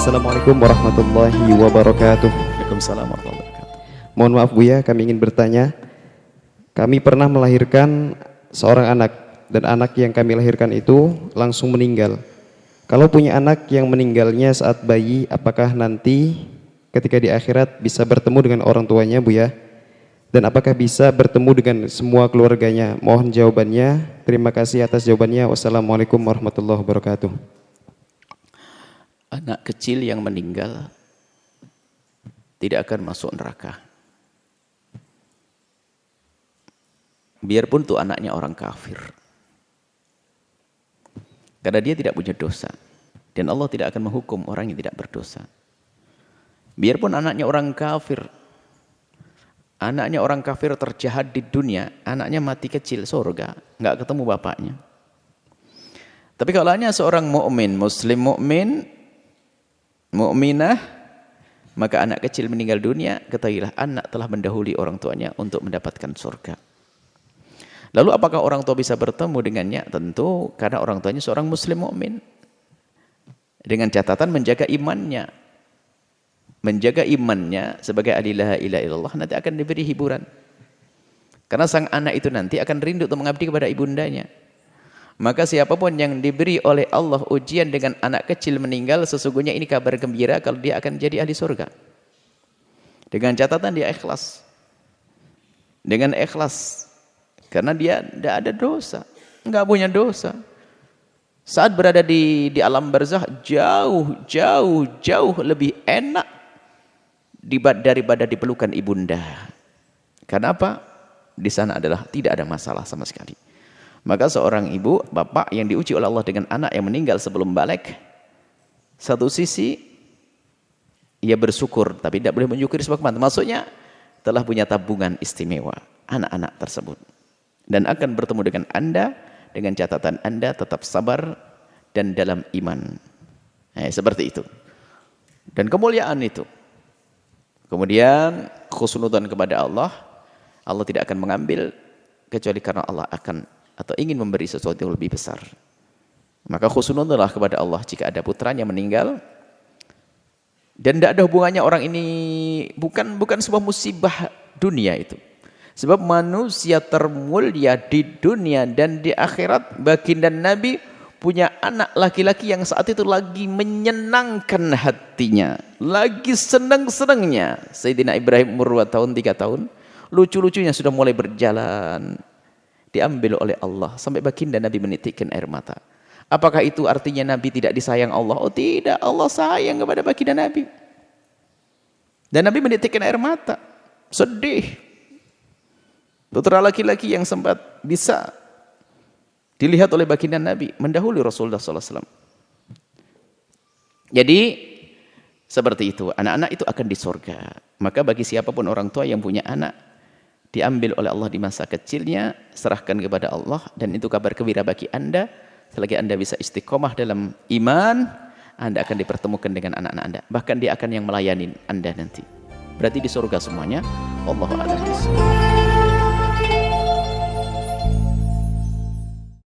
Assalamualaikum warahmatullahi wabarakatuh. Waalaikumsalam warahmatullahi wabarakatuh. Mohon maaf Buya, kami ingin bertanya. Kami pernah melahirkan seorang anak, dan anak yang kami lahirkan itu langsung meninggal. Kalau punya anak yang meninggalnya saat bayi, apakah nanti ketika di akhirat bisa bertemu dengan orang tuanya Buya? Dan apakah bisa bertemu dengan semua keluarganya? Mohon jawabannya. Terima kasih atas jawabannya. Wassalamualaikum warahmatullahi wabarakatuh. Anak kecil yang meninggal tidak akan masuk neraka. Biarpun itu anaknya orang kafir. Karena dia tidak punya dosa. Dan Allah tidak akan menghukum orang yang tidak berdosa. Biarpun anaknya orang kafir. Anaknya orang kafir terjahat di dunia. Anaknya mati kecil, surga. Nggak ketemu bapaknya. Tapi kalau hanya seorang mukmin, muslim mukmin, mukminah, maka anak kecil meninggal dunia, ketahuilah anak telah mendahului orang tuanya untuk mendapatkan surga. Lalu apakah orang tua bisa bertemu dengannya? Tentu karena orang tuanya seorang muslim mukmin. Dengan catatan menjaga imannya. Menjaga imannya sebagai la ilaha illallah, nanti akan diberi hiburan. Karena sang anak itu nanti akan rindu untuk mengabdi kepada ibundanya. Maka siapapun yang diberi oleh Allah ujian dengan anak kecil meninggal, sesungguhnya ini kabar gembira kalau dia akan jadi ahli surga. Dengan catatan dia ikhlas. Dengan ikhlas. Karena dia tidak ada dosa. Enggak punya dosa. Saat berada di alam barzakh jauh lebih enak daripada dipelukan ibunda. Karena apa? Di sana adalah tidak ada masalah sama sekali. Maka seorang ibu, bapak yang diuji oleh Allah dengan anak yang meninggal sebelum balik, satu sisi ia bersyukur, tapi tidak boleh menyukuri sebab maksudnya telah punya tabungan istimewa anak-anak tersebut, dan akan bertemu dengan Anda dengan catatan Anda tetap sabar dan dalam iman. Seperti itu. Dan kemuliaan itu. Kemudian khusnudzon kepada Allah, Allah tidak akan mengambil kecuali karena Allah akan atau ingin memberi sesuatu yang lebih besar. Maka khusnudzonlah kepada Allah jika ada putranya meninggal. Dan tidak ada hubungannya orang ini, bukan sebuah musibah dunia itu. Sebab manusia termulia di dunia dan di akhirat, baginda Nabi punya anak laki-laki yang saat itu lagi menyenangkan hatinya, lagi senang-senangnya. Sayyidina Ibrahim umur 2 tahun, 3 tahun, lucu-lucunya sudah mulai berjalan. Diambil oleh Allah sampai baginda Nabi menitikkan air mata. Apakah itu artinya Nabi tidak disayang Allah? Oh tidak, Allah sayang kepada baginda Nabi. Dan Nabi menitikkan air mata, sedih. Putra laki-laki yang sempat bisa dilihat oleh baginda Nabi mendahului Rasulullah SAW. Jadi seperti itu, anak-anak itu akan di surga. Maka bagi siapapun orang tua yang punya anak, diambil oleh Allah di masa kecilnya, serahkan kepada Allah, dan itu kabar gembira bagi Anda. Selagi Anda bisa istiqomah dalam iman, Anda akan dipertemukan dengan anak-anak Anda. Bahkan dia akan yang melayani Anda nanti. Berarti di surga semuanya. Wallahu a'lam bishawab.